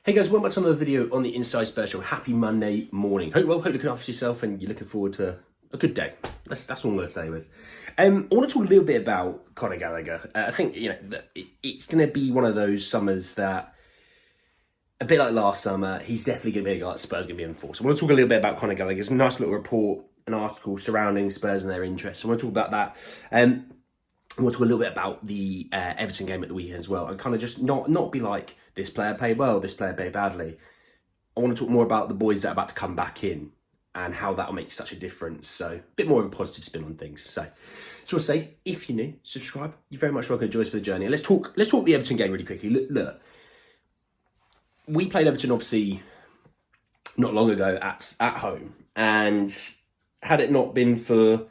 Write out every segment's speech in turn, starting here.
Hey guys, welcome back to another video on the Inside Spurs Show. Happy Monday morning. Hope you're looking after yourself and you're looking forward to a good day. That's all I'm going to say with. I want to talk a little bit about Conor Gallagher. I think it's going to be one of those summers that, a bit like last summer, he's definitely going to be a guy that Spurs are going to be in for. So I want to talk a little bit about Conor Gallagher. There's a nice little report, an article surrounding Spurs and their interests. So I want to talk about that. I want to talk a little bit about the Everton game at the weekend as well, and kind of just not be like, this player played well, this player played badly. I want to talk more about the boys that are about to come back in and how that'll make such a difference. So a bit more of a positive spin on things. So I'll say, if you're new, subscribe. You're very much welcome to join us for the journey. And let's talk the Everton game really quickly. Look, we played Everton obviously not long ago at home, and had it not been for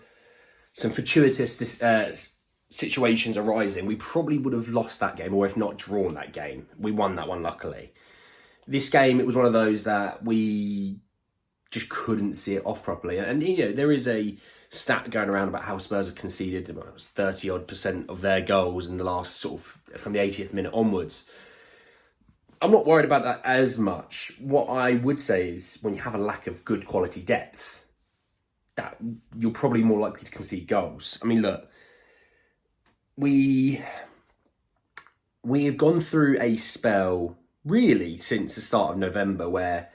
some fortuitous situations arising, we probably would have lost that game, or if not drawn that game. We won that one, luckily. This game, it was one of those that we just couldn't see it off properly. And there is a stat going around about how Spurs have conceded 30-odd% of their goals in the last sort of from the 80th minute onwards. I'm not worried about that as much. What I would say is, when you have a lack of good quality depth, that you're probably more likely to concede goals. I mean, look, we have gone through a spell really since the start of November where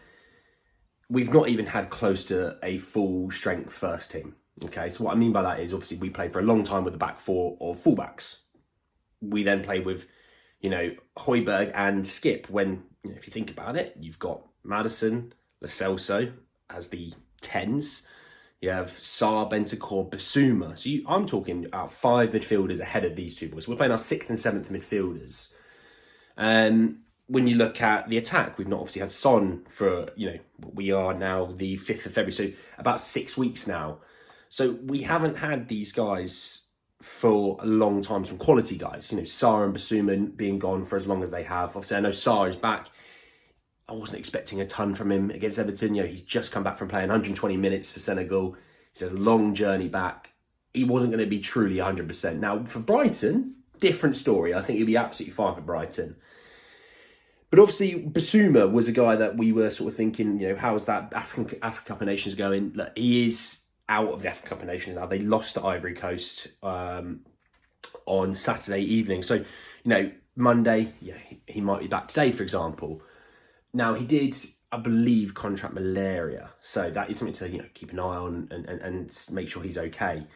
we've not even had close to a full strength first team. Okay, so what I mean by that is, obviously we played for a long time with the back four of fullbacks. We then played with, Højbjerg and Skip. When, if you think about it, you've got Maddison, Lo Celso as the 10s. You have Sarr, Bentancur, Bissouma. So I'm talking about 5 midfielders ahead of these two boys. We're playing our 6th and 7th midfielders. When you look at the attack, we've not obviously had Son for, we are now the 5th of February, so about 6 weeks now. So we haven't had these guys for a long time, some quality guys. Sarr and Bissouma being gone for as long as they have. Obviously, I know Sarr is back. I wasn't expecting a ton from him against Everton. He's just come back from playing 120 minutes for Senegal. He's had a long journey back. He wasn't going to be truly 100%. Now, for Brighton, different story. I think he'll be absolutely fine for Brighton. But obviously, Bissouma was a guy that we were sort of thinking, how's that African Cup of Nations going? Look, he is out of the African Cup of Nations now. They lost to Ivory Coast on Saturday evening. So, Monday, he might be back today, for example. Now, he did, I believe, contract malaria. So that is something to, keep an eye on and make sure he's okay.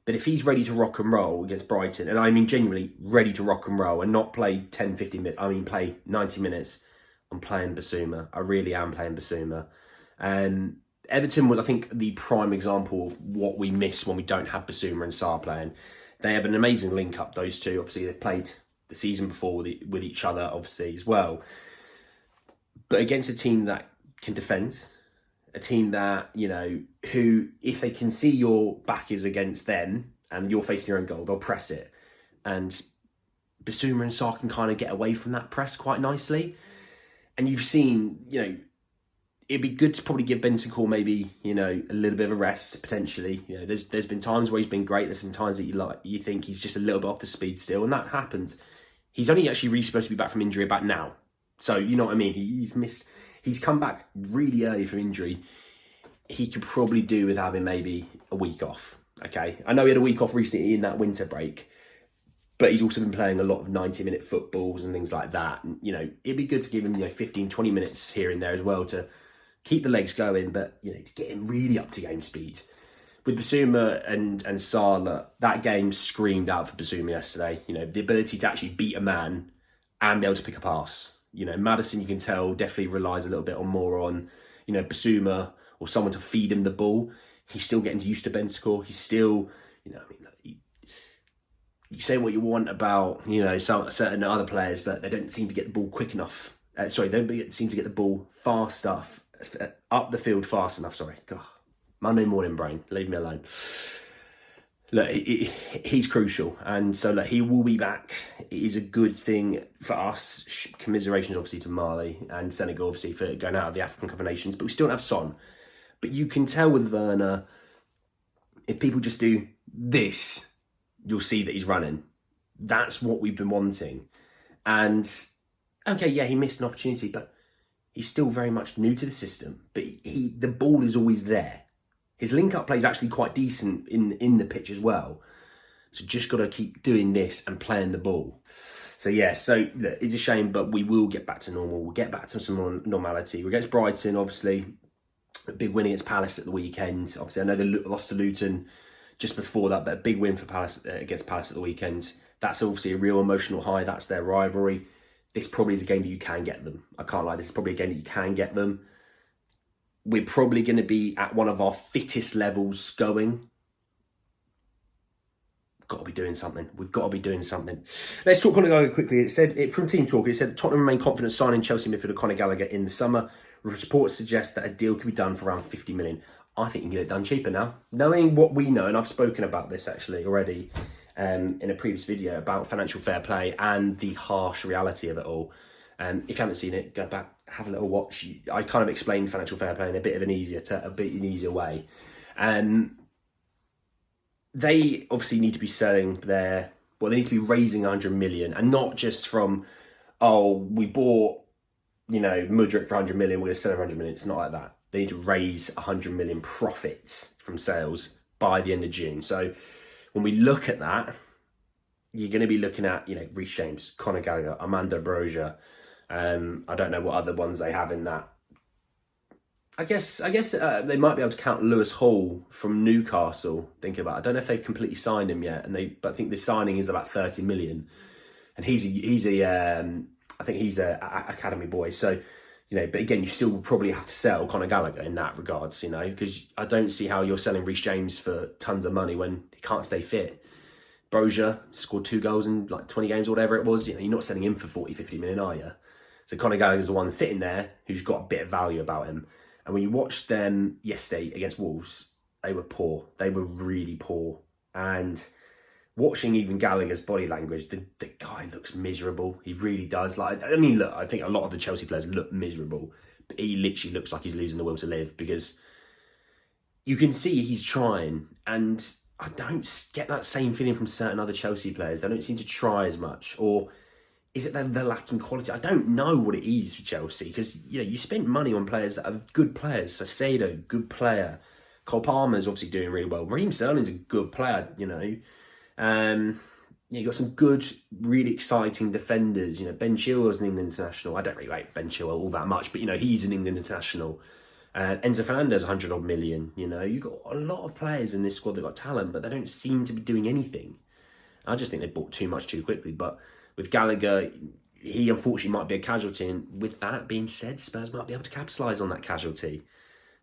But if he's ready to rock and roll against Brighton, and I mean genuinely ready to rock and roll and not play 10, 15 minutes, I mean play 90 minutes, I'm playing Bissouma. I really am playing Bissouma. Everton was, I think, the prime example of what we miss when we don't have Bissouma and Sarr playing. They have an amazing link-up, those two. Obviously, they've played the season before with each other, obviously, as well. But against a team that can defend, a team that, who, if they can see your back is against them and you're facing your own goal, they'll press it. And Bissouma and Sarr can kind of get away from that press quite nicely. And you've seen, it'd be good to probably give Bentancur maybe, a little bit of a rest, potentially. There's been times where he's been great. There's been times that you think he's just a little bit off the speed still. And that happens. He's only actually really supposed to be back from injury about now. So, you know what I mean? He's come back really early from injury. He could probably do with having maybe a week off, okay? I know he had a week off recently in that winter break, but he's also been playing a lot of 90-minute footballs and things like that. And, it'd be good to give him, 15, 20 minutes here and there as well to keep the legs going, but, to get him really up to game speed. With Bissouma and Sarr, that game screamed out for Bissouma yesterday. The ability to actually beat a man and be able to pick a pass. Maddison, you can tell, definitely relies a little bit more on, Bissouma or someone to feed him the ball. He's still getting used to Bentancur. He's still, you say what you want about, certain other players, but they don't seem to get the ball quick enough. They don't seem to get the ball fast enough, up the field fast enough. Sorry. God. Monday morning brain, leave me alone. Look, he's crucial, and so he will be back. It is a good thing for us. Commiserations, obviously, to Mali and Senegal, obviously, for going out of the African Cup of Nations, but we still don't have Son. But you can tell with Werner, if people just do this, you'll see that he's running. That's what we've been wanting. And, okay, yeah, he missed an opportunity, but He's still very much new to the system, but the ball is always there. His link-up play is actually quite decent in the pitch as well. So just got to keep doing this and playing the ball. So yeah, look, it's a shame, but we will get back to normal. We'll get back to some more normality. We're against Brighton, obviously. A big win against Palace at the weekend. Obviously, I know they lost to Luton just before that, but a big win for Palace against Palace at the weekend. That's obviously a real emotional high. That's their rivalry. This probably is a game that you can get them. I can't lie. This is probably a game that you can get them. We're probably going to be at one of our fittest levels going. Got to be doing something. We've got to be doing something. Let's talk Conor Gallagher quickly. It said from Team Talk, it said Tottenham remain confident signing Chelsea midfielder Conor Gallagher in the summer. Reports suggest that a deal could be done for around 50 million. I think you can get it done cheaper now. Knowing what we know, and I've spoken about this actually already in a previous video about financial fair play and the harsh reality of it all. If you haven't seen it, go back, have a little watch. I kind of explained financial fair play in a bit of an easier way. They obviously need to be selling they need to be raising 100 million, and not just from, we bought, Mudryk for 100 million, we're going to sell 100 million. It's not like that. They need to raise 100 million profits from sales by the end of June. So when we look at that, you're going to be looking at, Reece James, Conor Gallagher, Armando Broja. I don't know what other ones they have in that. I guess they might be able to count Lewis Hall from Newcastle. Thinking about it. I don't know if they've completely signed him yet, but I think the signing is about 30 million, and he's a academy boy. So, but again, you still probably have to sell Conor Gallagher in that regards, because I don't see how you're selling Reece James for tons of money when he can't stay fit. Broja scored 2 goals in like 20 games or whatever it was. You're not selling him for 40, 50 million, are you? So Conor Gallagher's the one sitting there who's got a bit of value about him. And when you watched them yesterday against Wolves, they were poor. They were really poor. And watching even Gallagher's body language, the guy looks miserable. He really does. I think a lot of the Chelsea players look miserable. But he literally looks like he's losing the will to live, because you can see he's trying. And I don't get that same feeling from certain other Chelsea players. They don't seem to try as much. Or is it that they're lacking quality? I don't know what it is for Chelsea, because you spend money on players that are good players. Saicedo, good player. Cole Palmer's obviously doing really well. Raheem Sterling's a good player. You got some good, really exciting defenders. Ben Chilwell's an England international. I don't really rate Ben Chilwell all that much, but he's an England international. Enzo Fernandez, 100 odd million. You've got a lot of players in this squad that got talent, but they don't seem to be doing anything. I just think they bought too much too quickly. But with Gallagher, he unfortunately might be a casualty. And with that being said, Spurs might be able to capitalise on that casualty.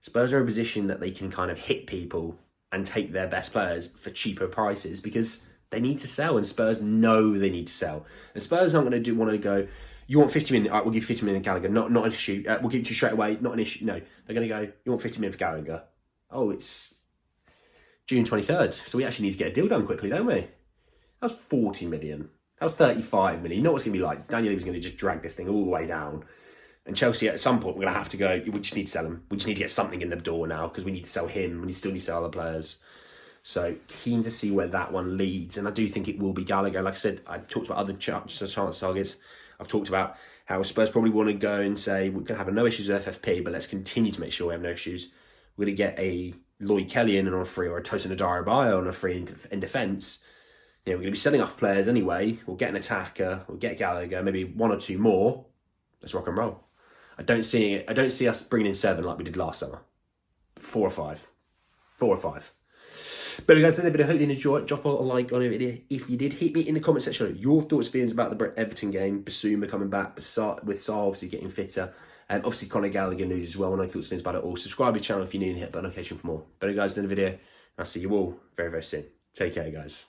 Spurs are in a position that they can kind of hit people and take their best players for cheaper prices, because they need to sell, and Spurs know they need to sell. And Spurs aren't going to want to go, you want 50 million, all right, we'll give you 50 million Gallagher, not an issue. We'll give it to you straight away, not an issue. No, they're going to go, you want 50 million for Gallagher? Oh, it's June 23rd, so we actually need to get a deal done quickly, don't we? That was 40 million. That was 35 million. You know what it's going to be like? Daniel Levy's going to just drag this thing all the way down. And Chelsea, at some point, we're going to have to go, we just need to sell him. We just need to get something in the door now, because we need to sell him. We still need to sell other players. So keen to see where that one leads. And I do think it will be Gallagher. Like I said, I talked about other chance targets. I've talked about how Spurs probably want to go and say, we're going to have no issues with FFP, but let's continue to make sure we have no issues. We're going to get a Lloyd Kelly in on a free, or a Tosin Adarabioyo on a free in defence. We're going to be selling off players anyway. We'll get an attacker. We'll get Gallagher, maybe 1 or 2 more. Let's rock and roll. I don't see us bringing in 7 like we did last summer. 4 or 5. 4 or 5. But guys, that's the video. I hope you enjoyed it. Drop a like on the video if you did. Hit me in the comment section your thoughts and feelings about the Everton game. Bissouma coming back, with Sarr obviously getting fitter. And obviously Conor Gallagher news as well. And I thoughts and feelings about it all. Subscribe to the channel if you need, and hit the notification for more. But guys, in the video, I'll see you all very, very soon. Take care, guys.